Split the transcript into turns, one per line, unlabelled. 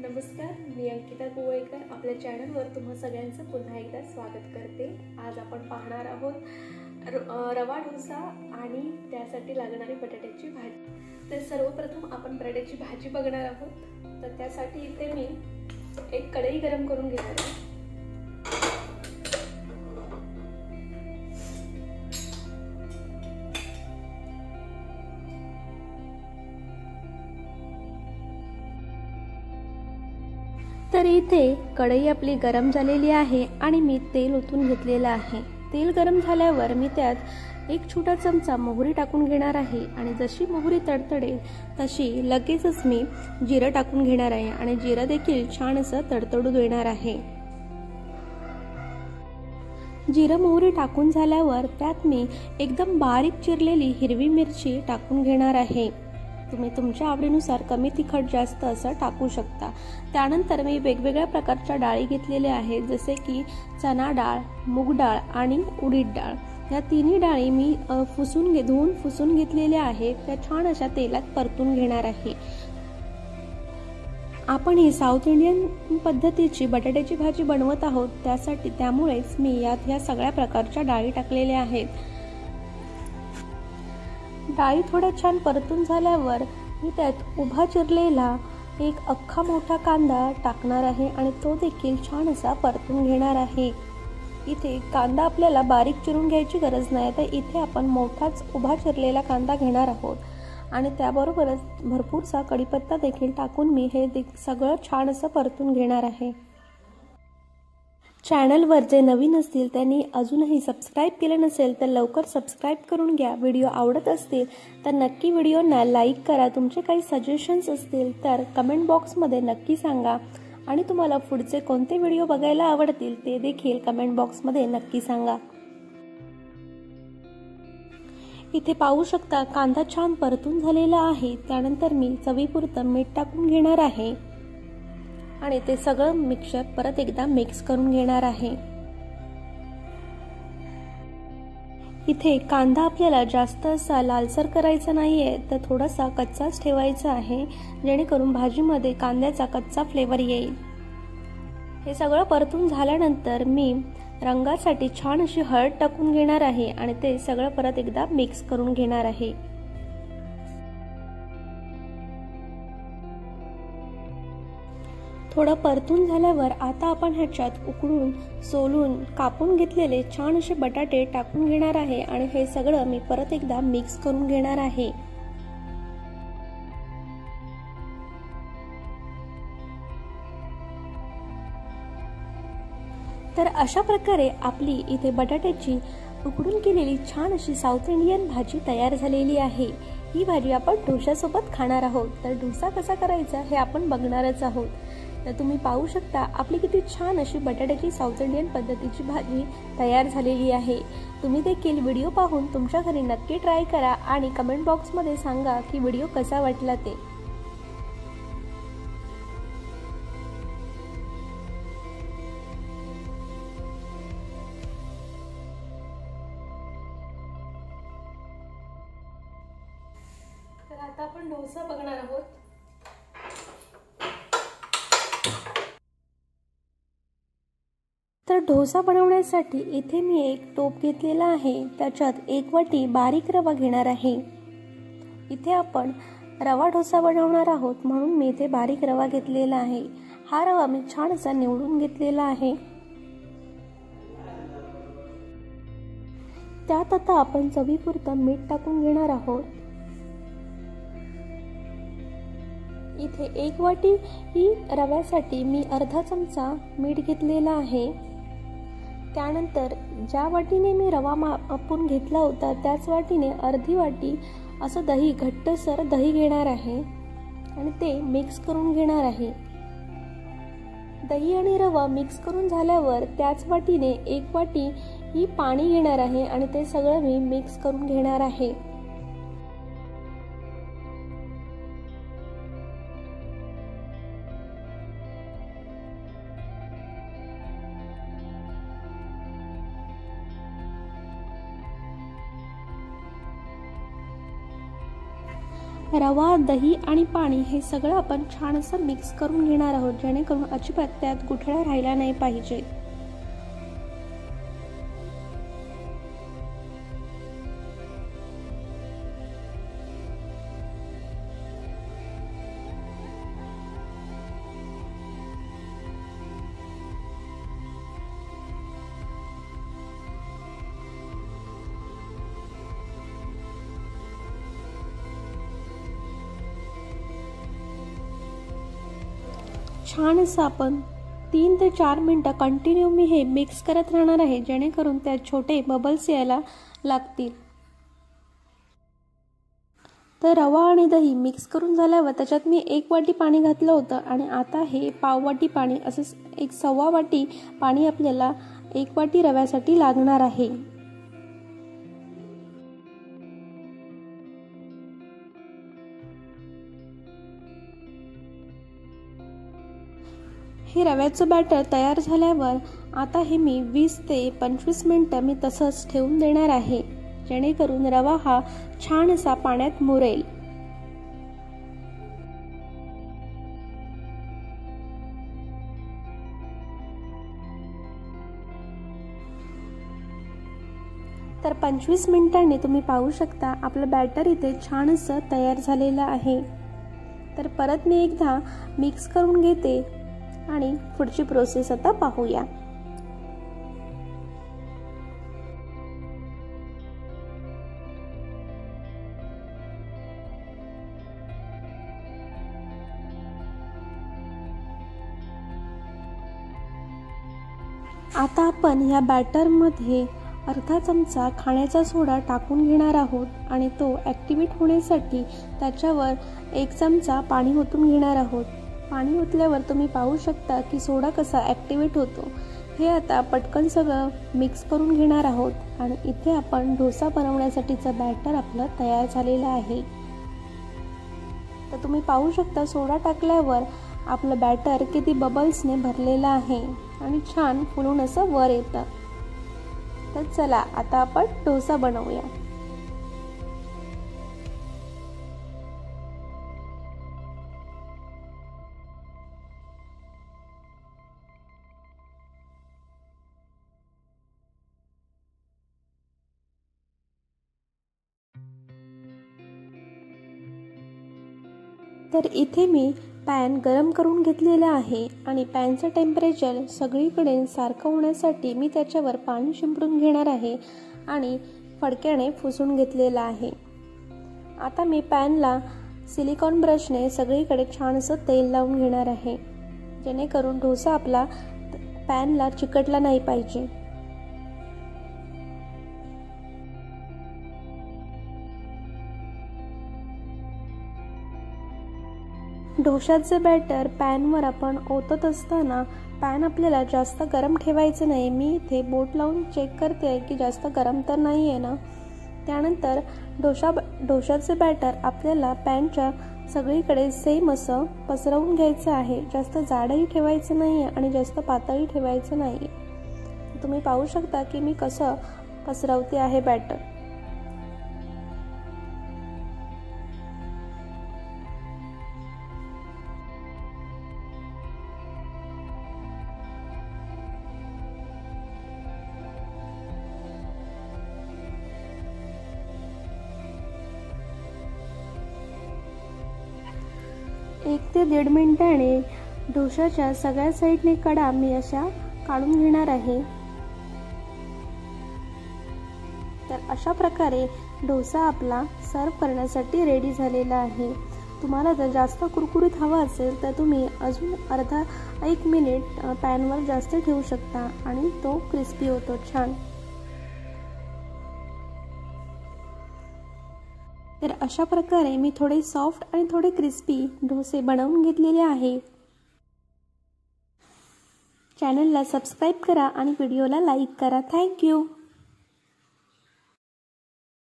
नमस्कार, मी अंकिता गोवेकर आपल्या चॅनलवर तुम्हा सगळ्यांचं पुन्हा एकदा स्वागत करते। आज आपण पाहणार आहोत रवा डोसा आणि त्यासाठी लागणारी बटाट्याची भाजी। तर सर्वप्रथम आपण बटाट्याची भाजी बघणार आहोत। तर त्यासाठी इथे मी एक कढई गरम करून घेणार आहे। तर इथे कढई आपली गरम झालेली आहे आणि मी तेल ओतून घेतलेलं आहे। तेल गरम झाल्यावर मी त्यात एक छोटा चमचा मोहरी टाकून घेणार आहे आणि जशी मोहरी तडतडेल तशी लगेचच मी जिरं टाकून घेणार आहे आणि जिरं देखील छान असं तडतडू देणार आहे। जिरं मोहरी टाकून झाल्यावर त्यात मी एकदम बारीक चिरलेली हिरवी मिरची टाकून घेणार आहे। तुम्ही तुमच्या आवडीनुसार कमी तिखट जास्त असं टाकू शकता। त्यानंतर मी वेगवेगळ्या प्रकारच्या डाळी घेतलेल्या आहेत, जसे की चना डाळ, मूग डाळ आणि उडीद डाळ। या तिन्ही डाळी मी धुवून पुसून घेतलेल्या आहेत। त्या छान अशा तेलात परतून घेणार आहे। आपण ही साऊथ इंडियन पद्धतीची बटाट्याची भाजी बनवत आहोत, त्यामुळेच मी यात ह्या सगळ्या प्रकारच्या डाळी टाकलेल्या आहेत। डाळी थोड्या छान परतून झाल्यावर मी त्यात उभा चिरलेला एक अख्खा मोठा कांदा टाकणार आहे आणि तो देखील छान असा परतून घेणार आहे। इथे कांदा आपल्याला बारीक चिरून घ्यायची गरज नाही, तर इथे आपण मोठाच उभा चिरलेला कांदा घेणार आहोत आणि त्याबरोबरच भरपूरसा कढीपत्ता देखील टाकून मी हे सगळं छान असं परतून घेणार आहे। चॅनलवर जे नवीन असतील त्यांनी अजूनही सबस्क्राइब केले नसेल तर लवकर सबस्क्राइब करून घ्या। व्हिडिओ आवडत असतील तर नक्की व्हिडिओना लाईक करा। तुमचे काही सजेशन्स असतील तर कमेंट बॉक्समध्ये नक्की सांगा आणि तुम्हाला पुढचे कोणते व्हिडिओ बघायला आवडतील ते देखील कमेंट बॉक्समध्ये नक्की सांगा। इथे पाहू शकता कांदा छान परतून झालेला आहे। त्यानंतर मी चवीपुरतं मीठ टाकून घेणार आहे आणि ते सगळं मिक्सचर परत एकदा मिक्स करून घेणार आहे। इथे कांदा आपल्याला जास्त असा लालसर करायचा नाहीये, तर थोडासा कच्चाच ठेवायचा आहे, जेणेकरून भाजीमध्ये कांद्याचा कच्चा फ्लेवर येईल। हे सगळं परतून झाल्यानंतर मी रंगासाठी छान अशी हळद टाकून घेणार आहे आणि ते सगळं परत एकदा मिक्स करून घेणार आहे। थोडं परतून झाल्यावर आता आपण ह्याच्यात उकडून सोलून कापून घेतलेले छान असे बटाटे टाकून घेणार आहे आणि हे सगळं मी परत एकदा मिक्स करून घेणार आहे। तर अशा प्रकारे आपली इथे बटाट्याची उकडून केलेली छान अशी साऊथ इंडियन भाजी तयार झालेली आहे। ही भाजी आपण डोश्यासोबत खाणार आहोत, तर डोसा कसा करायचा हे आपण बघणारच आहोत। तर तुम्ही पाहू शकता आपली किती छान अशी बटाट्याची साऊथ इंडियन पद्धतीची भाजी तयार झालेली आहे। तुम्ही देखील व्हिडिओ पाहून तुमच्या घरी नक्की ट्राय करा आणि कमेंट बॉक्समध्ये सांगा की व्हिडिओ कसा वाटला ते। तर आता आपण डोसा बघणार आहोत। तर डोसा बनवण्यासाठी इथे मी एक टोप घेतलेला आहे, त्याच्यात 1 वाटी बारीक रवा घेणार आहे। इथे आपण रवा डोसा बनवणार आहोत म्हणून मी इथे बारीक रवा घेतलेला आहे। हा रवा मी छान असा निवडून घेतलेला आहे। त्यात आता आपण चवीपुरतं मीठ टाकून घेणार आहोत। इथे 1 वाटी ही रव्यासाठी मी अर्धा चमचा मीठ घेतलेला आहे। त्यानंतर ज्या वाटीने मी रवा मापून घेतला होता त्याच वाटीने अर्धी वाटी असं घट्टसर दही घेणार आहे आणि ते मिक्स करून घेणार आहे। दही आणि रवा मिक्स करून झाल्यावर त्याच वाटीने 1 वाटी ही पाणी घेणार आहे आणि ते सगळं मी मिक्स करून घेणार आहे। रवा, दही आणि पाणी हे सगळं आपण छान असं मिक्स करून घेणार आहोत, जेणेकरून अजिबात त्यात गुठळ्या राहिल्या नाही पाहिजे. छान असं आपण 3 ते 4 मिनिटं कंटिन्यू मी हे मिक्स करत राहणार आहे, जेणेकरून त्यात छोटे बबल्स यायला लागतील. तर रवा आणि दही मिक्स करून झाल्यावर त्याच्यात मी 1 वाटी पाणी घातलं होतं आणि आता हे पाव वाटी पाणी, असं 1.25 वाटी पाणी आपल्याला 1 वाटी रव्यासाठी लागणार आहे. हे रव्याचं बॅटर तयार झाल्यावर आता हे मी 20 ते 25 मिनिटं मी तसंच ठेवून देणार आहे, जेणेकरून रवा हा छान असा पाण्यात मुरेल. तर 25 मिनिटांनी तुम्ही पाहू शकता आपलं बॅटर इथे छान असं तयार झालेलं आहे. तर परत मी एकदा मिक्स करून घेते आणि पुढची प्रोसेस आता पाहूया. आता आपण या बॅटरमध्ये अर्धा चमचा खाण्याचा सोडा टाकून घेणार आहोत आणि तो ॲक्टिवेट होण्यासाठी त्याच्यावर 1 चमचा पाणी ओतून घेणार आहोत. पाणी ओतल्यावर तुम्ही पाहू शकता की सोडा कसा ॲक्टिवेट होतो. हे आता पटकन सगळं मिक्स करून घेणार आहोत आणि इथे आपण डोसा बनवण्यासाठीचं बॅटर आपलं तयार झालेलं आहे. तर तुम्ही पाहू शकता सोडा टाकल्यावर आपलं बॅटर किती बबल्सने भरलेलं आहे आणि छान फुलून असं वर येतं. तर चला आता आपण डोसा बनवूया. तर इथे मी पॅन गरम करून घेतलेला आहे आणि पॅनचं टेम्परेचर सगळीकडे सारखं होण्यासाठी मी त्याच्यावर पाणी शिंपडून घेणार आहे आणि फडक्याने पुसून घेतलेला आहे. आता मी पॅनला सिलिकॉन ब्रशने सगळीकडे छान असं तेल लावून घेणार आहे, जेणेकरून डोसा आपला पॅनला चिकटला नाही पाहिजे. डोशाचे बॅटर पॅनवर आपण ओतत असताना पॅन आपल्याला जास्त गरम ठेवायचं नाही. मी इथे बोट लावून चेक करते आहे की जास्त गरम तर नाही आहे ना. त्यानंतर डोशाचे बॅटर आपल्याला पॅनच्या सगळीकडे सेम असं पसरवून घ्यायचं आहे. जास्त जाडही ठेवायचं नाही आहे आणि जास्त पातळही ठेवायचं नाही. तुम्ही पाहू शकता की मी कसं पसरवते आहे बॅटर. एक ते 1.5 मिनिटाने डोशाच्या सगळ्या साईडने कडा मी अशा काढून घेणार आहे. तर अशा प्रकारे डोसा आपला सर्व करण्यासाठी रेडी झालेला आहे. तुम्हाला जर जास्त कुरकुरीत हवा असेल तर तुम्ही अजून 1 मिनिट पॅनवर जास्त ठेवू शकता आणि तो क्रिस्पी होतो छान. तर अशा प्रकारे मी थोडे सॉफ्ट आणि थोडे क्रिस्पी डोसे बनवून घेतलेले आहे. चॅनलला सबस्क्राईब करा आणि व्हिडिओला लाईक करा. थँक्यू.